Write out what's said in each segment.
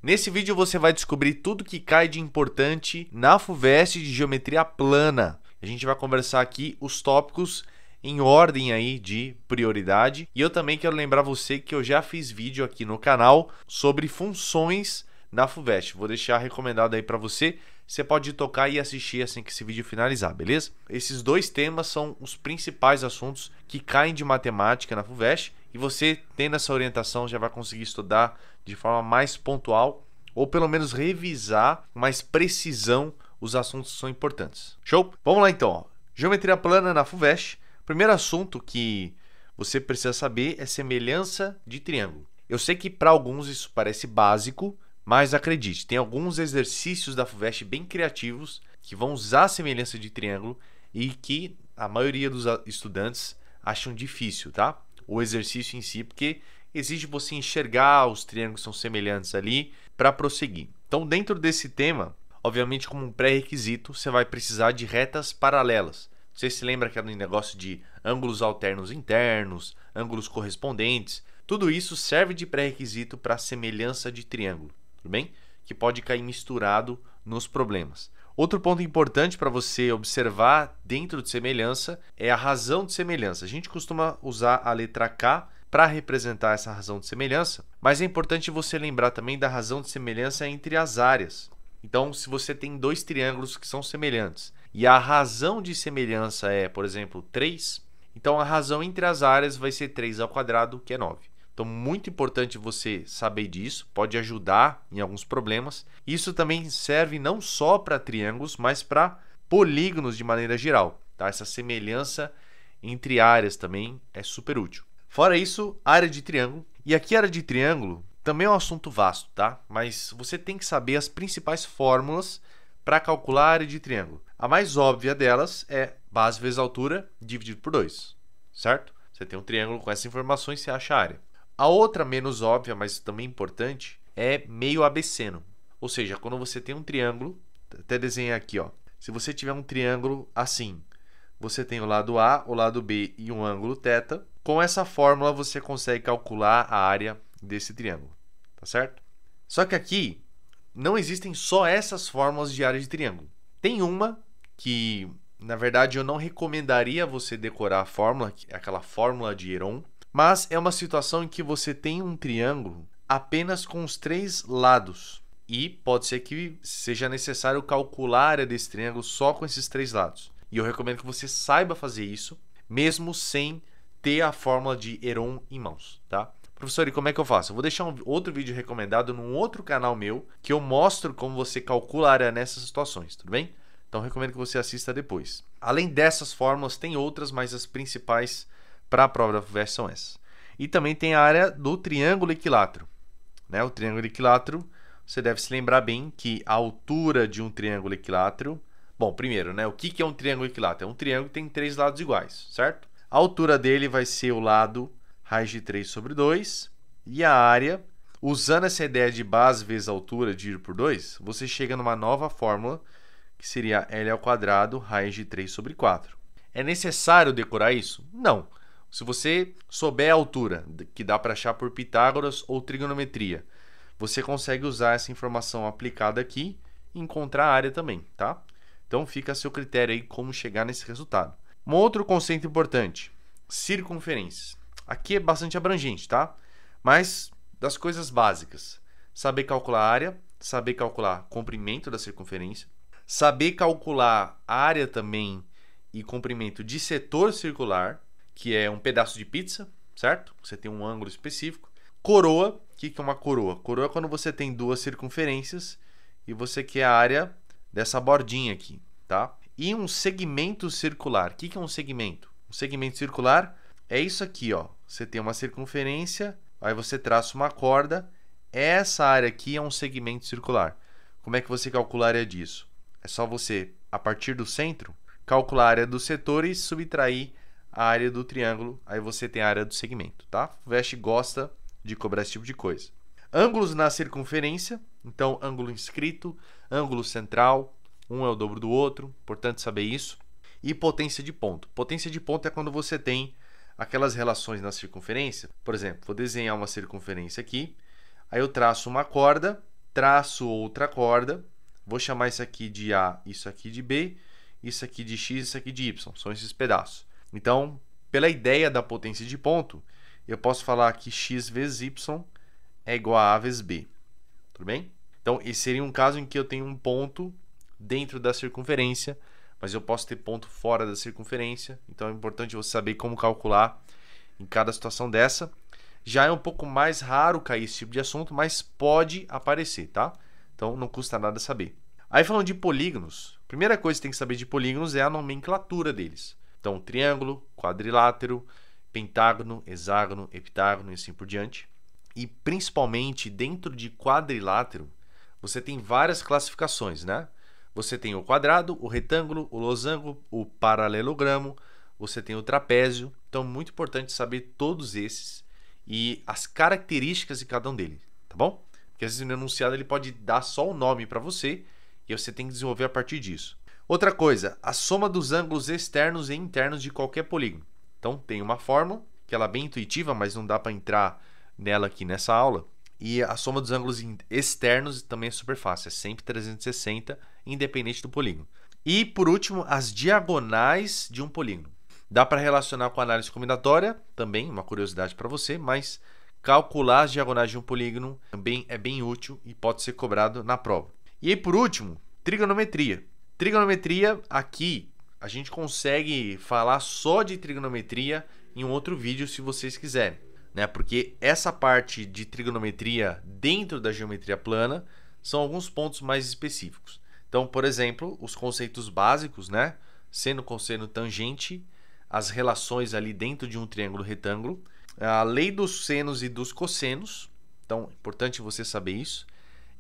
Nesse vídeo você vai descobrir tudo que cai de importante na FUVEST de geometria plana. A gente vai conversar aqui os tópicos em ordem aí de prioridade. E eu também quero lembrar você que eu já fiz vídeo aqui no canal sobre funções na FUVEST. Vou deixar recomendado aí para você. Você pode tocar e assistir assim que esse vídeo finalizar, beleza? Esses dois temas são os principais assuntos que caem de matemática na FUVEST e você, tendo essa orientação, já vai conseguir estudar de forma mais pontual ou pelo menos revisar com mais precisão os assuntos que são importantes. Show? Vamos lá então. Ó. Geometria plana na FUVEST. Primeiro assunto que você precisa saber é semelhança de triângulo. Eu sei que para alguns isso parece básico, mas acredite, tem alguns exercícios da FUVEST bem criativos que vão usar a semelhança de triângulo e que a maioria dos estudantes acham difícil, tá? O exercício em si, porque exige você enxergar os triângulos que são semelhantes ali para prosseguir. Então, dentro desse tema, obviamente como um pré-requisito, você vai precisar de retas paralelas. Você se lembra que era um negócio de ângulos alternos internos, ângulos correspondentes, tudo isso serve de pré-requisito para semelhança de triângulo. Tudo bem? Que pode cair misturado nos problemas. Outro ponto importante para você observar dentro de semelhança é a razão de semelhança. A gente costuma usar a letra K para representar essa razão de semelhança, mas é importante você lembrar também da razão de semelhança entre as áreas. Então, se você tem dois triângulos que são semelhantes e a razão de semelhança é, por exemplo, 3, então a razão entre as áreas vai ser 3 ao quadrado, que é 9. Então, muito importante você saber disso, pode ajudar em alguns problemas. Isso também serve não só para triângulos, mas para polígonos de maneira geral. Tá? Essa semelhança entre áreas também é super útil. Fora isso, área de triângulo. E aqui, área de triângulo também é um assunto vasto, tá? Mas você tem que saber as principais fórmulas para calcular a área de triângulo. A mais óbvia delas é base vezes altura dividido por 2, certo? Você tem um triângulo com essas informações, você acha a área. A outra, menos óbvia, mas também importante, é meio abesseno. Ou seja, quando você tem um triângulo, até desenhar aqui, ó. Se você tiver um triângulo assim, você tem o lado A, o lado B e um ângulo θ. Com essa fórmula, você consegue calcular a área desse triângulo, tá certo? Só que aqui, não existem só essas fórmulas de área de triângulo. Tem uma que, na verdade, eu não recomendaria você decorar a fórmula, aquela fórmula de Heron, mas é uma situação em que você tem um triângulo apenas com os 3 lados. E pode ser que seja necessário calcular a área desse triângulo só com esses 3 lados. E eu recomendo que você saiba fazer isso, mesmo sem ter a fórmula de Heron em mãos, tá? Professor, e como é que eu faço? Eu vou deixar outro vídeo recomendado num outro canal meu, que eu mostro como você calcula a área nessas situações, tudo bem? Então, eu recomendo que você assista depois. Além dessas fórmulas, tem outras, mas as principais para a prova da FUVEST são essas. E também tem a área do triângulo equilátero. Né? O triângulo equilátero, você deve se lembrar bem que a altura de um triângulo equilátero... Bom, primeiro, né? O que é um triângulo equilátero? É um triângulo que tem 3 lados iguais, certo? A altura dele vai ser o lado raiz de 3 sobre 2. E a área, usando essa ideia de base vezes altura dividido por 2, você chega numa nova fórmula, que seria L ao quadrado raiz de 3 sobre 4. É necessário decorar isso? Não. Se você souber a altura, que dá para achar por Pitágoras ou trigonometria, você consegue usar essa informação aplicada aqui e encontrar a área também, tá? Então fica a seu critério aí como chegar nesse resultado. Um outro conceito importante, circunferências. Aqui é bastante abrangente, tá? Mas das coisas básicas, saber calcular a área, saber calcular comprimento da circunferência, saber calcular a área também e comprimento de setor circular, que é um pedaço de pizza, certo? Você tem um ângulo específico. Coroa, o que é uma coroa? Coroa é quando você tem 2 circunferências e você quer a área dessa bordinha aqui, tá? E um segmento circular. O que é um segmento? Um segmento circular é isso aqui, ó. Você tem uma circunferência, aí você traça uma corda. Essa área aqui é um segmento circular. Como é que você calcula a área disso? É só você, a partir do centro, calcular a área do setor e subtrair a área do triângulo, aí você tem a área do segmento, tá? O FUVEST gosta de cobrar esse tipo de coisa. Ângulos na circunferência, então ângulo inscrito, ângulo central, um é o dobro do outro, importante saber isso. E potência de ponto. Potência de ponto é quando você tem aquelas relações na circunferência. Por exemplo, vou desenhar uma circunferência aqui, aí eu traço uma corda traço outra corda, vou chamar isso aqui de A, isso aqui de B, isso aqui de X, isso aqui de Y, são esses pedaços. Então, pela ideia da potência de ponto, eu posso falar que X vezes Y é igual a A vezes B, tudo bem? Então, esse seria um caso em que eu tenho um ponto dentro da circunferência, mas eu posso ter ponto fora da circunferência, então é importante você saber como calcular em cada situação dessa. Já é um pouco mais raro cair esse tipo de assunto, mas pode aparecer, tá? Então não custa nada saber. Aí falando de polígonos, a primeira coisa que você tem que saber de polígonos é a nomenclatura deles. Então triângulo, quadrilátero, pentágono, hexágono, heptágono e assim por diante. E principalmente dentro de quadrilátero, você tem várias classificações, né? Você tem o quadrado, o retângulo, o losango, o paralelogramo, você tem o trapézio. Então é muito importante saber todos esses e as características de cada um deles, tá bom? Porque às vezes no enunciado ele pode dar só o nome para você e você tem que desenvolver a partir disso. Outra coisa, a soma dos ângulos externos e internos de qualquer polígono. Então tem uma fórmula que ela é bem intuitiva, mas não dá para entrar nela aqui nessa aula. E a soma dos ângulos externos também é super fácil, é sempre 360, independente do polígono. E por último, as diagonais de um polígono. Dá para relacionar com a análise combinatória, também uma curiosidade para você, mas calcular as diagonais de um polígono também é bem útil e pode ser cobrado na prova. E aí por último, trigonometria. Trigonometria, aqui a gente consegue falar só de trigonometria em um outro vídeo se vocês quiserem, né? Porque essa parte de trigonometria dentro da geometria plana são alguns pontos mais específicos. Então, por exemplo, os conceitos básicos, né? Seno, cosseno, tangente, as relações ali dentro de um triângulo retângulo, a lei dos senos e dos cossenos, então é importante você saber isso.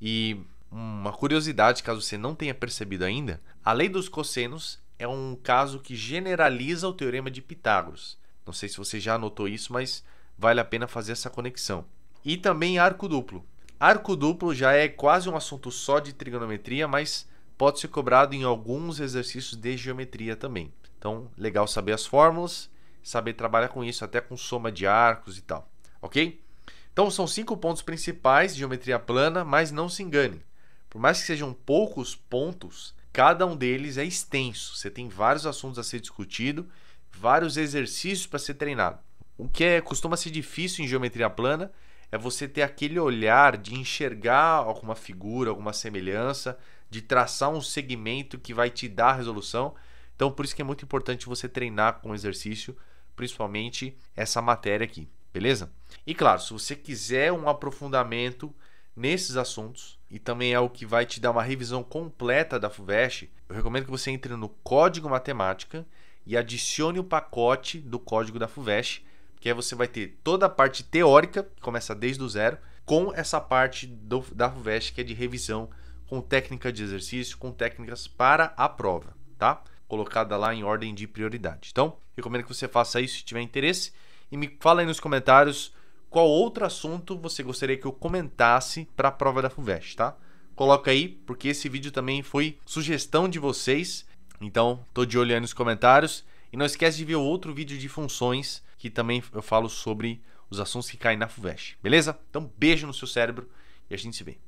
E uma curiosidade, caso você não tenha percebido ainda, a lei dos cossenos é um caso que generaliza o teorema de Pitágoras. Não sei se você já anotou isso, mas vale a pena fazer essa conexão. E também arco duplo. Arco duplo já é quase um assunto só de trigonometria, mas pode ser cobrado em alguns exercícios de geometria também. Então, legal saber as fórmulas, saber trabalhar com isso, até com soma de arcos e tal, ok? Então, são 5 pontos principais de geometria plana, mas não se engane. Por mais que sejam poucos pontos, cada um deles é extenso. Você tem vários assuntos a ser discutido, vários exercícios para ser treinado. O que costuma ser difícil em geometria plana é você ter aquele olhar de enxergar alguma figura, alguma semelhança, de traçar um segmento que vai te dar a resolução. Então, por isso que é muito importante você treinar com exercício, principalmente essa matéria aqui, beleza? E claro, se você quiser um aprofundamento nesses assuntos, e também é o que vai te dar uma revisão completa da FUVEST, eu recomendo que você entre no Código Matemática e adicione o pacote do código da FUVEST, que aí você vai ter toda a parte teórica, que começa desde o zero, com essa parte da FUVEST, que é de revisão, com técnica de exercício, com técnicas para a prova, tá? Colocada lá em ordem de prioridade. Então, recomendo que você faça isso se tiver interesse e me fala aí nos comentários qual outro assunto você gostaria que eu comentasse para a prova da FUVEST, tá? Coloca aí, porque esse vídeo também foi sugestão de vocês, então tô de olho aí nos comentários. E não esquece de ver o outro vídeo de funções, que também eu falo sobre os assuntos que caem na FUVEST, beleza? Então, beijo no seu cérebro e a gente se vê.